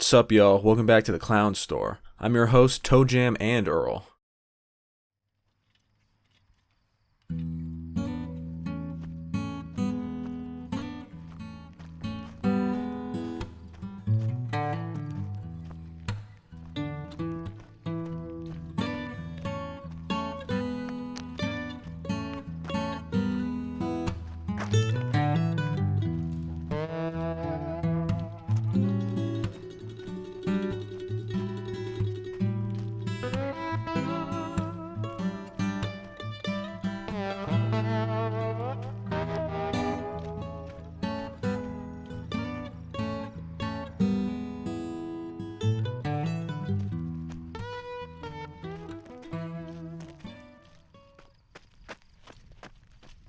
Sup, y'all? Welcome back to the Clown Store. I'm your host, Toe Jam and Earl.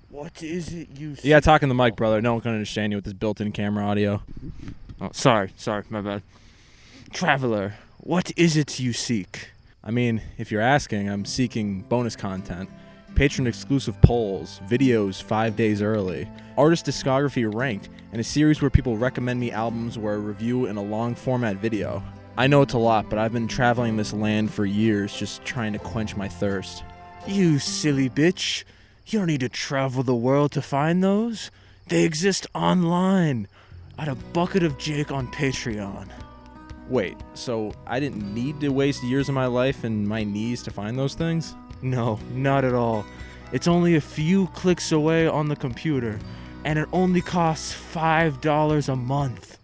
What is it you see? You gotta talk in the mic, brother. No one can understand you with this built-in camera audio. Oh, sorry, my bad. Traveler, what is it you seek? I mean, if you're asking, I'm seeking bonus content, patron-exclusive polls, videos 5 days early, artist discography ranked, and a series where people recommend me albums or a review in a long-format video. I know it's a lot, but I've been traveling this land for years just trying to quench my thirst. You silly bitch. You don't need to travel the world to find those. They exist online. At a bucket of Jake on Patreon. Wait, so I didn't need to waste years of my life and my knees to find those things? No, not at all. It's only a few clicks away on the computer, and it only costs $5 a month.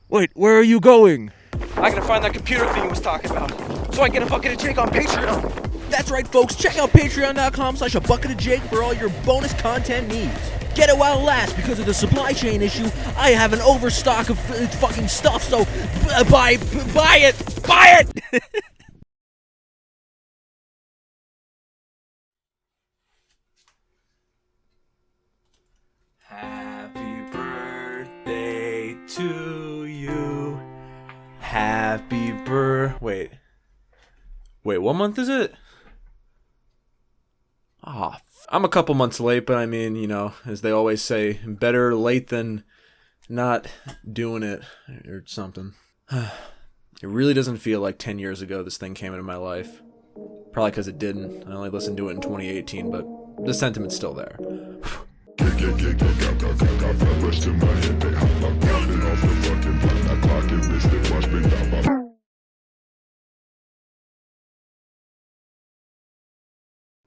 Wait, where are you going? I gotta find that computer thing he was talking about, so I can get a bucket of Jake on Patreon. That's right, folks. Check out patreon.com/abucketofjake for all your bonus content needs. Get it while it lasts. Because of the supply chain issue, I have an overstock of fucking stuff, so buy it! Buy it! Happy birthday to you. Happy Wait, what month is it? I'm a couple months late, but I mean, you know, as they always say, better late than not doing it or something. It really doesn't feel like 10 years ago this thing came into my life. Probably because it didn't. I only listened to it in 2018, but the sentiment's still there.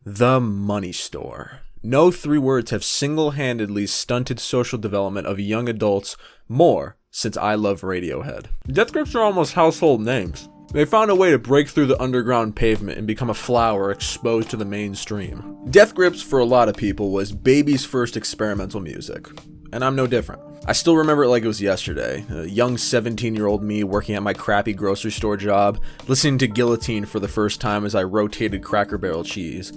The Money Store. No three words have single-handedly stunted social development of young adults more since I love Radiohead. Death grips are almost household names. They found a way to break through the underground pavement and become a flower exposed to the mainstream. Death grips, for a lot of people, was baby's first experimental music. And I'm no different. I still remember it like it was yesterday. A young 17-year-old me working at my crappy grocery store job, listening to Guillotine for the first time as I rotated Cracker Barrel cheese.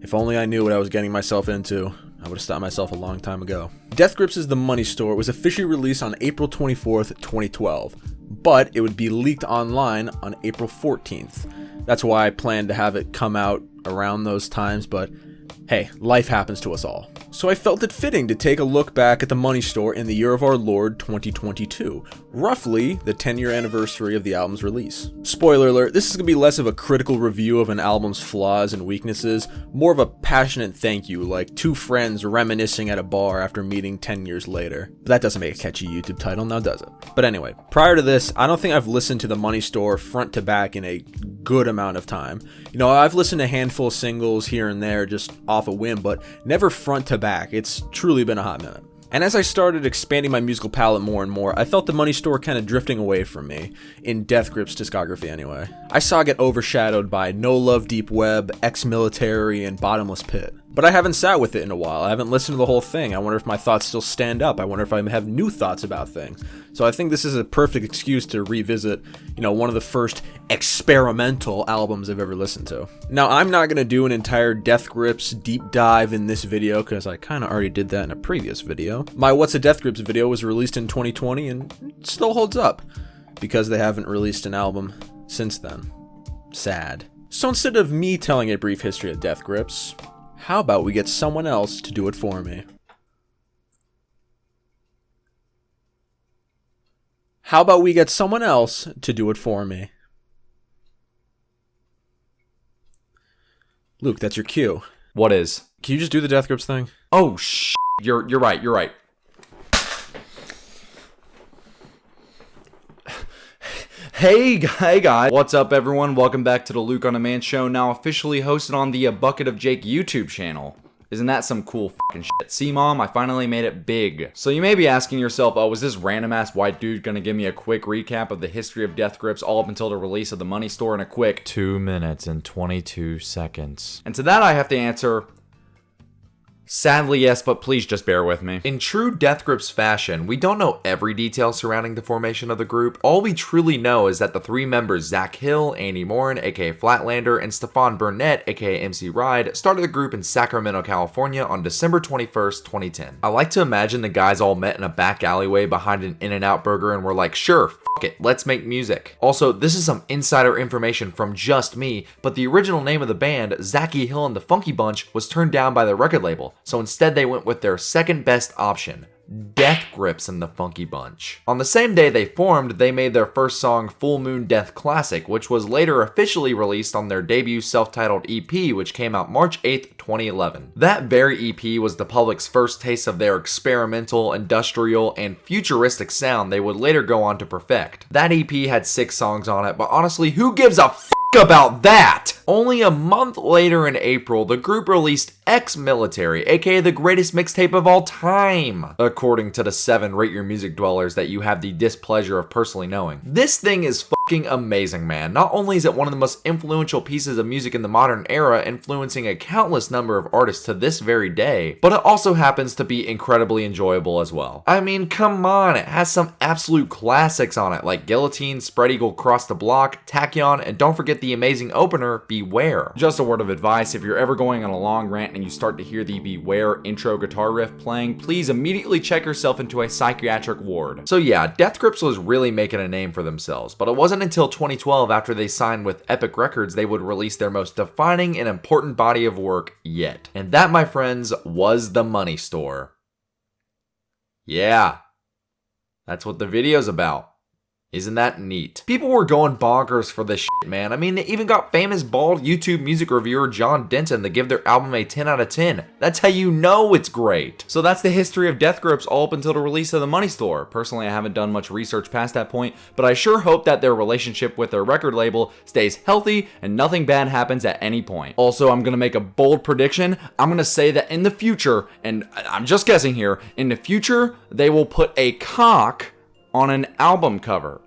If only I knew what I was getting myself into, I would have stopped myself a long time ago. Death Grips' The Money Store was officially released on April 24th, 2012, but it would be leaked online on April 14th. That's why I planned to have it come out around those times, but hey, life happens to us all. So I felt it fitting to take a look back at The Money Store in the year of our Lord 2022, roughly the 10-year anniversary of the album's release. Spoiler alert, this is going to be less of a critical review of an album's flaws and weaknesses, more of a passionate thank you, like two friends reminiscing at a bar after meeting 10 years later. But that doesn't make a catchy YouTube title, now does it? But anyway, prior to this, I don't think I've listened to The Money Store front to back in a good amount of time. You know, I've listened to a handful of singles here and there just off a whim, but never front to back. It's truly been a hot minute. And as I started expanding my musical palette more and more, I felt The Money Store kind of drifting away from me, in Death Grips' discography anyway. I saw it get overshadowed by No Love Deep Web, Ex-Military, and Bottomless Pit. But I haven't sat with it in a while. I haven't listened to the whole thing. I wonder if my thoughts still stand up. I wonder if I have new thoughts about things. So I think this is a perfect excuse to revisit, you know, one of the first experimental albums I've ever listened to. Now, I'm not going to do an entire Death Grips deep dive in this video because I kind of already did that in a previous video. My What's a Death Grips video was released in 2020 and it still holds up because they haven't released an album since then. Sad. So instead of me telling a brief history of Death Grips, how about we get someone else to do it for me? How about we get someone else to do it for me? Luke, that's your cue. What is? Can you just do the Death Grips thing? Oh, You're right. Hey guys, what's up everyone? Welcome back to the Luke on Demand show, now officially hosted on the Bucket of Jake YouTube channel. Isn't that some cool fucking shit? See, Mom, I finally made it big. So you may be asking yourself, oh, is this random ass white dude gonna give me a quick recap of the history of Death Grips all up until the release of the Money Store in a quick 2 minutes and 22 seconds? And to that I have to answer, sadly, yes, but please just bear with me. In true Death Grips fashion, we don't know every detail surrounding the formation of the group. All we truly know is that the three members, Zach Hill, Andy Morin, aka Flatlander, and Stefan Burnett, aka MC Ride, started the group in Sacramento, California on December 21st, 2010. I like to imagine the guys all met in a back alleyway behind an In-N-Out burger and were like, sure, fuck it, let's make music. Also, this is some insider information from just me, but the original name of the band, Zachy Hill and the Funky Bunch, was turned down by the record label. So instead they went with their second best option, Death Grips and the Funky Bunch. On the same day they formed, they made their first song Full Moon Death Classic, which was later officially released on their debut self-titled EP, which came out March 8th, 2011. That very EP was the public's first taste of their experimental, industrial, and futuristic sound they would later go on to perfect. That EP had 6 songs on it, but honestly, who gives a f*** about that? Only a month later in April, the group released Ex-Military, aka the greatest mixtape of all time, according to the 7 Rate Your Music dwellers that you have the displeasure of personally knowing. This thing is fucking amazing, man. Not only is it one of the most influential pieces of music in the modern era, influencing a countless number of artists to this very day, but it also happens to be incredibly enjoyable as well. I mean, come on, it has some absolute classics on it, like Guillotine, Spread Eagle Cross the Block, Tachyon, and don't forget the amazing opener, Beware. Just a word of advice, if you're ever going on a long rant and you start to hear the Beware intro guitar riff playing, please immediately check yourself into a psychiatric ward. So yeah, Death Grips was really making a name for themselves, but it wasn't until 2012, after they signed with Epic Records, they would release their most defining and important body of work yet. And that, my friends, was the Money Store. Yeah, that's what the video's about. Isn't that neat? People were going bonkers for this shit, man. I mean, they even got famous bald YouTube music reviewer John Denton to give their album a 10 out of 10. That's how you know it's great. So that's the history of Death Grips all up until the release of the Money Store. Personally, I haven't done much research past that point, but I sure hope that their relationship with their record label stays healthy and nothing bad happens at any point. Also, I'm gonna make a bold prediction. I'm gonna say that in the future, and I'm just guessing here, in the future, they will put a cock on an album cover.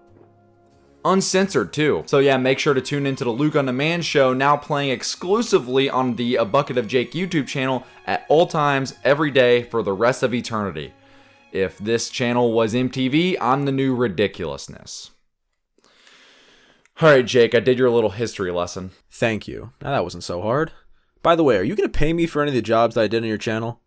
Uncensored too. So yeah, make sure to tune into the Luke on Demand show, now playing exclusively on the A Bucket of Jake YouTube channel at all times, every day, for the rest of eternity. If this channel was MTV, I'm the new ridiculousness. Alright Jake, I did your little history lesson. Thank you. Now that wasn't so hard. By the way, are you going to pay me for any of the jobs that I did on your channel?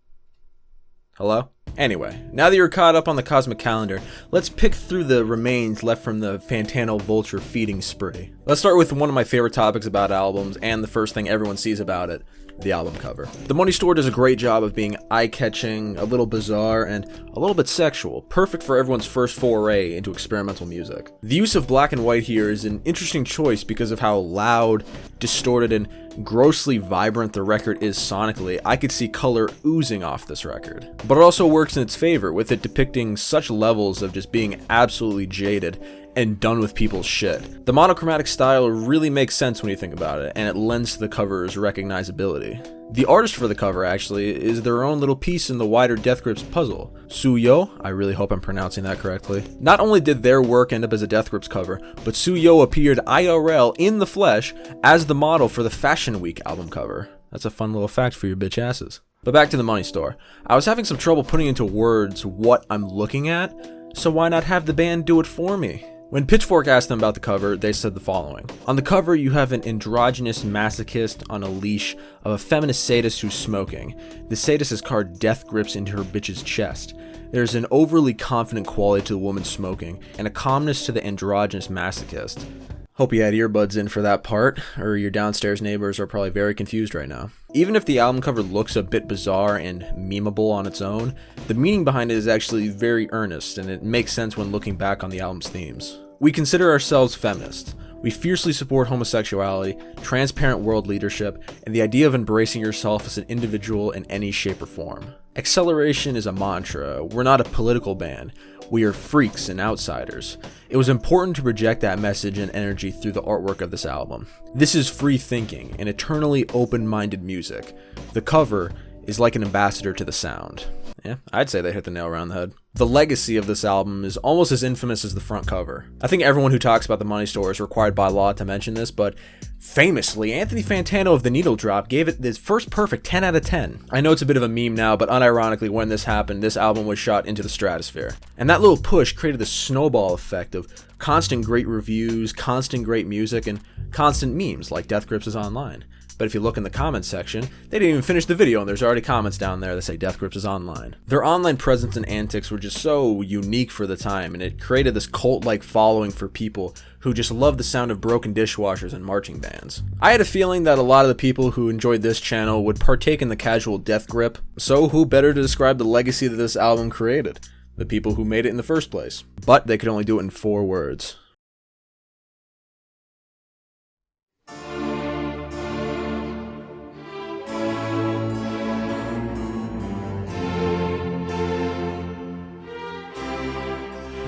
Hello? Anyway, now that you're caught up on the cosmic calendar, let's pick through the remains left from the Fantano Vulture feeding spree. Let's start with one of my favorite topics about albums, and the first thing everyone sees about it, the album cover. The Money Store does a great job of being eye-catching, a little bizarre, and a little bit sexual, perfect for everyone's first foray into experimental music. The use of black and white here is an interesting choice because of how loud, distorted, and grossly vibrant the record is sonically. I could see color oozing off this record. But it also works in its favor, with it depicting such levels of just being absolutely jaded and done with people's shit. The monochromatic style really makes sense when you think about it, and it lends to the cover's recognizability. The artist for the cover, actually, is their own little piece in the wider Death Grips puzzle. Suyo, I really hope I'm pronouncing that correctly. Not only did their work end up as a Death Grips cover, but Suyo appeared IRL in the flesh as the model for the Fashion Week album cover. That's a fun little fact for your bitch asses. But back to the Money Store. I was having some trouble putting into words what I'm looking at, so why not have the band do it for me? When Pitchfork asked them about the cover, they said the following. On the cover, you have an androgynous masochist on a leash of a feminist sadist who's smoking. The sadist has carved death grips into her bitch's chest. There's an overly confident quality to the woman smoking, and a calmness to the androgynous masochist. Hope you had earbuds in for that part, or your downstairs neighbors are probably very confused right now. Even if the album cover looks a bit bizarre and memeable on its own, the meaning behind it is actually very earnest, and it makes sense when looking back on the album's themes. We consider ourselves feminists. We fiercely support homosexuality, transparent world leadership, and the idea of embracing yourself as an individual in any shape or form. Acceleration is a mantra. We're not a political band. We are freaks and outsiders. It was important to project that message and energy through the artwork of this album. This is free thinking and eternally open-minded music. The cover is like an ambassador to the sound. Yeah, I'd say they hit the nail around the head. The legacy of this album is almost as infamous as the front cover. I think everyone who talks about the Money Store is required by law to mention this, but famously, Anthony Fantano of The Needle Drop gave it his first perfect 10 out of 10. I know it's a bit of a meme now, but unironically, when this happened, this album was shot into the stratosphere. And that little push created the snowball effect of constant great reviews, constant great music, and constant memes like Death Grips is online. But if you look in the comments section, they didn't even finish the video and there's already comments down there that say Death Grips is online. Their online presence and antics were just so unique for the time, and it created this cult-like following for people who just love the sound of broken dishwashers and marching bands. I had a feeling that a lot of the people who enjoyed this channel would partake in the casual death grip, so who better to describe the legacy that this album created? The people who made it in the first place. But they could only do it in 4 words.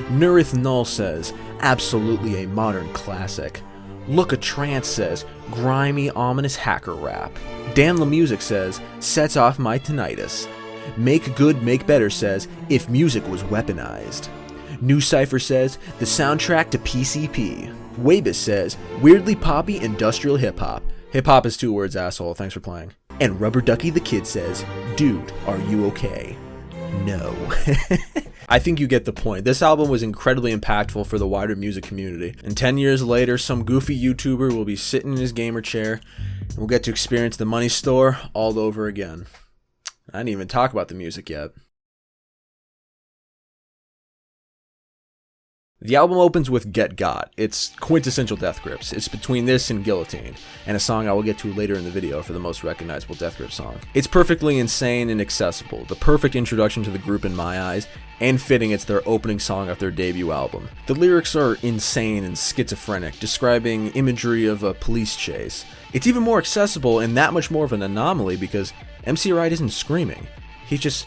Nurith Null says, absolutely a modern classic. Look a Trance says, grimy, ominous hacker rap. Dan LaMusic says, sets off my tinnitus. Make Good, Make Better says, if music was weaponized. New Cypher says, the soundtrack to PCP. Wabus says, weirdly poppy industrial hip-hop. Hip-hop is 2 words, asshole, thanks for playing. And Rubber Ducky the Kid says, dude, are you okay? No. I think you get the point. This album was incredibly impactful for the wider music community. And 10 years later, some goofy YouTuber will be sitting in his gamer chair and we'll get to experience the Money Store all over again. I didn't even talk about the music yet. The album opens with Get Got. It's quintessential Death Grips. It's between this and Guillotine, and a song I will get to later in the video for the most recognizable Death Grip song. It's perfectly insane and accessible, the perfect introduction to the group in my eyes, and fitting it's their opening song of their debut album. The lyrics are insane and schizophrenic, describing imagery of a police chase. It's even more accessible and that much more of an anomaly because MC Ride isn't screaming. He's just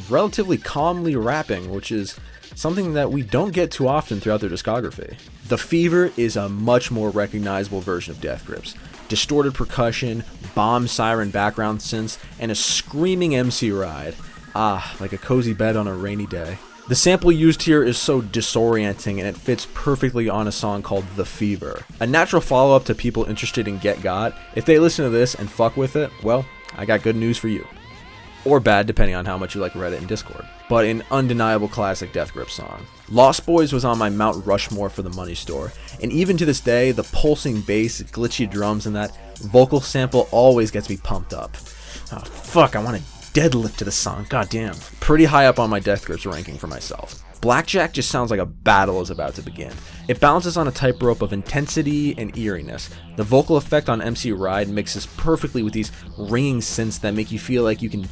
relatively calmly rapping, which is something that we don't get too often throughout their discography. The Fever is a much more recognizable version of Death Grips. Distorted percussion, bomb siren background synths, and a screaming MC Ride. Ah, like a cozy bed on a rainy day. The sample used here is so disorienting and it fits perfectly on a song called The Fever. A natural follow-up to people interested in Get Got. If they listen to this and fuck with it, well, I got good news for you. Or bad, depending on how much you like Reddit and Discord. But an undeniable classic Death Grip song. Lost Boys was on my Mount Rushmore for the Money Store, and even to this day, the pulsing bass, glitchy drums, and that vocal sample always gets me pumped up. Oh fuck, I want to deadlift to the song, goddamn. Pretty high up on my Death Grips ranking for myself. Blackjack just sounds like a battle is about to begin. It bounces on a tightrope of intensity and eeriness. The vocal effect on MC Ride mixes perfectly with these ringing synths that make you feel like you can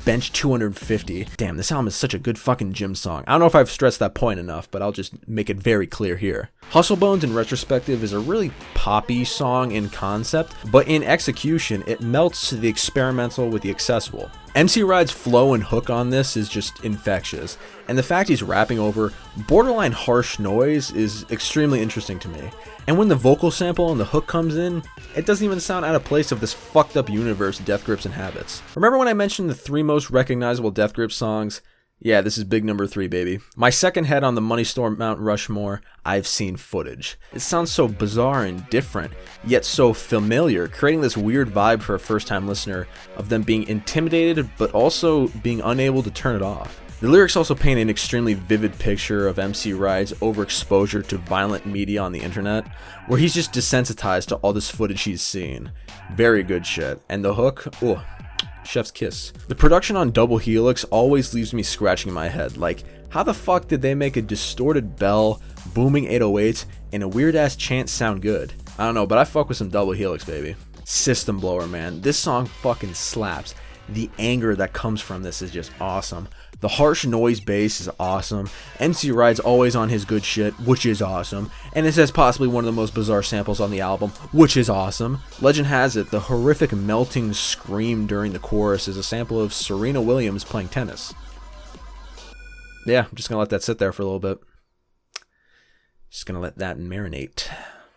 bench 250. Damn, this album is such a good fucking gym song. I don't know if I've stressed that point enough, but I'll just make it very clear here. Hustle Bones in Retrospective is a really poppy song in concept, but in execution, it melts the experimental with the accessible. MC Ride's flow and hook on this is just infectious, and the fact he's rapping over borderline harsh noise is extremely interesting to me. And when the vocal sample and the hook comes in, it doesn't even sound out of place of this fucked up universe Death Grips inhabits. Remember when I mentioned the 3 most recognizable Death Grips songs? Yeah, this is big number 3, baby. My second head on the Money Store Mount Rushmore, I've Seen Footage. It sounds so bizarre and different, yet so familiar, creating this weird vibe for a first-time listener of them being intimidated, but also being unable to turn it off. The lyrics also paint an extremely vivid picture of MC Ride's overexposure to violent media on the internet, where he's just desensitized to all this footage he's seen. Very good shit. And the hook, chef's kiss. The production on Double Helix always leaves me scratching my head, like, How the fuck did they make a distorted bell, booming 808s, and a weird ass chant sound good? I don't know, but I fuck with some double helix, baby. System blower, man. This song fucking slaps. The anger that comes from this is just awesome. The harsh noise bass is awesome. MC Ride's always on his good shit, which is awesome. And it has possibly one of the most bizarre samples on the album, which is awesome. Legend has it, the horrific melting scream during the chorus is a sample of Serena Williams playing tennis. Yeah, I'm just gonna let that sit there for a little bit. Just gonna let that marinate.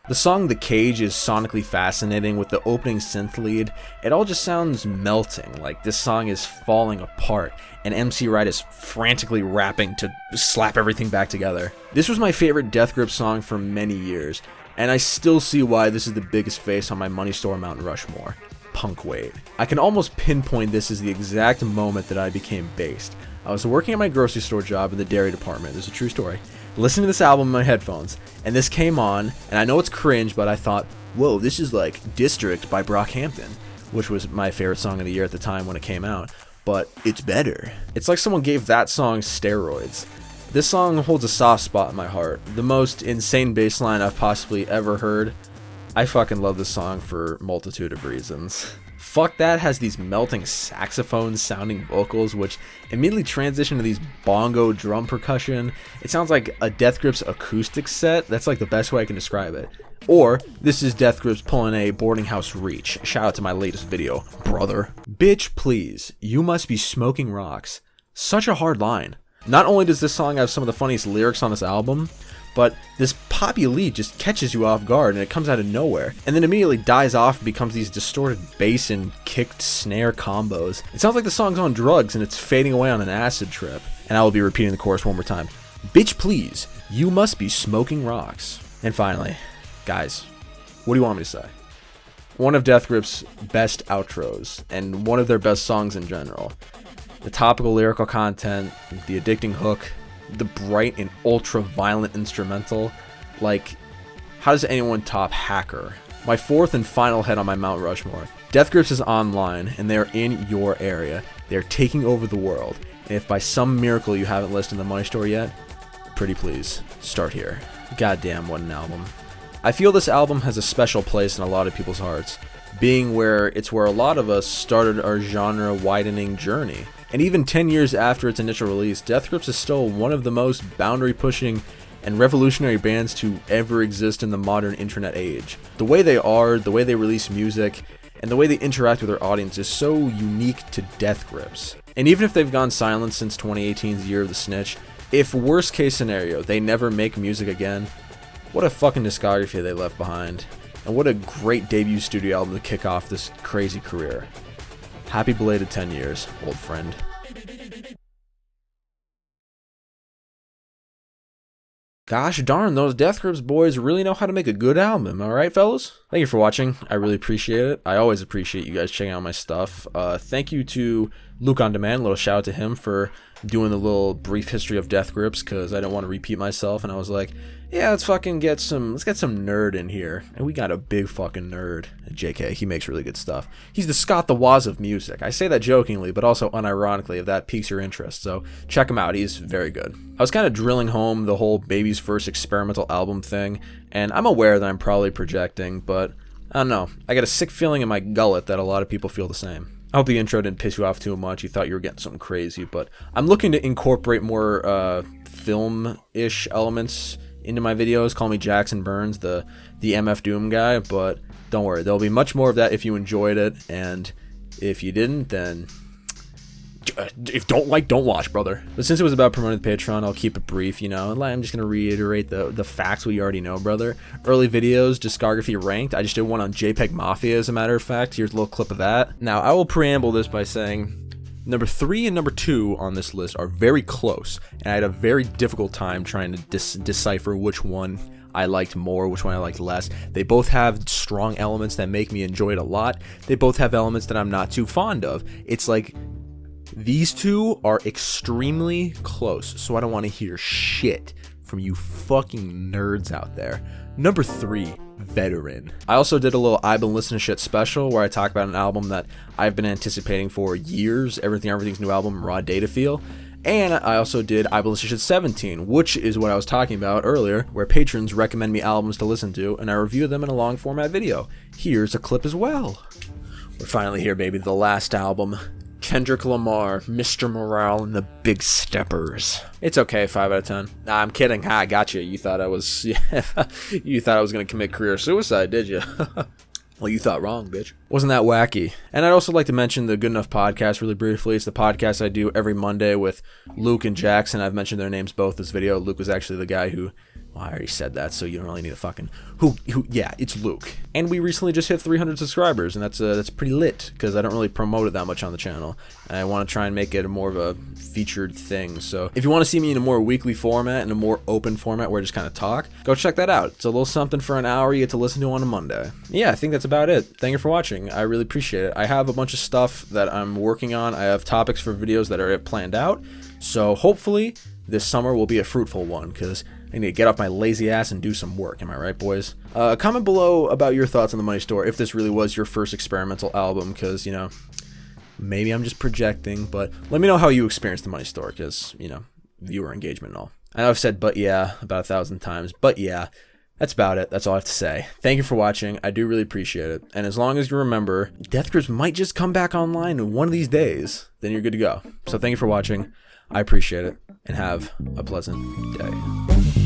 The song The Cage is sonically fascinating with the opening synth lead. It all just sounds melting, like this song is falling apart, and MC Ride is frantically rapping to slap everything back together. This was my favorite Death Grip song for many years, and I still see why this is the biggest face on my Money Store Mount Rushmore. Punk Wade. I can almost pinpoint this as the exact moment that I became based. I was working at my grocery store job in the dairy department. This is a true story. Listening to this album in my headphones, and this came on, and I know it's cringe, but I thought, whoa, this is like District by Brockhampton, which was my favorite song of the year at the time when it came out, but it's better. It's like someone gave that song steroids. This song holds a soft spot in my heart. The most insane bass line I've possibly ever heard. I fucking love this song for a multitude of reasons. Fuck That has these melting saxophone sounding vocals which immediately transition to these bongo drum percussion. It sounds like a Death Grips acoustic set. That's like the best way I can describe it. Or this is Death Grips pulling a boarding house reach. Shout out to my latest video, brother. Bitch please, you must be smoking rocks. Such a hard line. Not only does this song have some of the funniest lyrics on this album, but this poppy lead just catches you off guard and it comes out of nowhere, and then immediately dies off and becomes these distorted bass and kicked snare combos. It sounds like the song's on drugs and it's fading away on an acid trip. And I will be repeating the chorus one more time. Bitch please, you must be smoking rocks. And finally, guys, what do you want me to say? One of Death Grip's best outros, and one of their best songs in general. The topical lyrical content, the addicting hook, the bright and ultra violent instrumental. Like, how does anyone top Hacker? My fourth and final head on my Mount Rushmore. Death Grips is online and they're in your area. They're taking over the world. And if by some miracle you haven't listened to the Money Store yet, pretty please, start here. Goddamn, what an album. I feel this album has a special place in a lot of people's hearts, being where it's where a lot of us started our genre widening journey. And even 10 years after its initial release, Death Grips is still one of the most boundary-pushing and revolutionary bands to ever exist in the modern internet age. The way they are, the way they release music, and the way they interact with their audience is so unique to Death Grips. And even if they've gone silent since 2018's Year of the Snitch, if worst case scenario, they never make music again, what a fucking discography they left behind. And what a great debut studio album to kick off this crazy career. Happy belated 10 years, old friend. Gosh darn, those Death Grips boys really know how to make a good album, alright fellas? Thank you for watching, I really appreciate it. I always appreciate you guys checking out my stuff. Thank you to Luke on Demand, a little shout out to him for doing the little brief history of Death Grips, because I didn't want to repeat myself, and I was like, yeah, let's get some nerd in here. And we got a big fucking nerd. JK, he makes really good stuff. He's the Scott the Woz of music. I say that jokingly, but also unironically if that piques your interest. So check him out, he's very good. I was kind of drilling home the whole baby's first experimental album thing, and I'm aware that I'm probably projecting, but I don't know. I got a sick feeling in my gullet that a lot of people feel the same. I hope the intro didn't piss you off too much. You thought you were getting something crazy, but I'm looking to incorporate more film-ish elements into my videos. Call me Jackson Burns, the MF Doom guy, but don't worry, there'll be much more of that if you enjoyed it, and if you didn't, then if don't watch, brother. But since it was about promoting the Patreon, I'll keep it brief, you know. I'm just gonna reiterate the facts we already know, brother. Early videos, discography ranked. I just did one on JPEG Mafia, as a matter of fact. Here's a little clip of that. Now, I will preamble this by saying number 3 and number 2 on this list are very close, and I had a very difficult time trying to decipher which one I liked more, which one I liked less. They both have strong elements that make me enjoy it a lot. They both have elements that I'm not too fond of. It's like these two are extremely close, so I don't want to hear shit from you fucking nerds out there. Number 3, Veteran. I also did a little I've been listening to shit special where I talk about an album that I've been anticipating for years, Everything's new album, Raw Data Feel, And I also did Ibolicious 17, which is what I was talking about earlier, where patrons recommend me albums to listen to, and I review them in a long format video. Here's a clip as well. We're finally here, baby. The last album. Kendrick Lamar, Mr. Morale, and the Big Steppers. It's okay, 5 out of 10. Nah, I'm kidding. Ha, I got you. You thought I was, you thought I was gonna commit career suicide, did you? Well, you thought wrong, bitch. Wasn't that wacky? And I'd also like to mention the Good Enough podcast really briefly. It's the podcast I do every Monday with Luke and Jackson. I've mentioned their names both this video. Luke was actually the guy who, well, I already said that, so you don't really need a fucking yeah, it's Luke. And we recently just hit 300 subscribers, and that's pretty lit because I don't really promote it that much on the channel, and I want to try and make it more of a featured thing. So if you want to see me in a more weekly format and a more open format where I just kind of talk, go check that out. It's a little something for an hour you get to listen to on a Monday. Yeah, I think that's about it. Thank you for watching. I really appreciate it. I have a bunch of stuff that I'm working on. I have topics for videos that are planned out, so hopefully this summer will be a fruitful one because I need to get off my lazy ass and do some work. Am I right, boys? Comment below about your thoughts on The Money Store, if this really was your first experimental album, because, you know, maybe I'm just projecting, but let me know how you experienced The Money Store, because, you know, viewer engagement and all. I know I've said but yeah about 1,000 times, but yeah, that's about it. That's all I have to say. Thank you for watching. I do really appreciate it. And as long as you remember, Death Grips might just come back online one of these days, then you're good to go. So thank you for watching. I appreciate it, and have a pleasant day.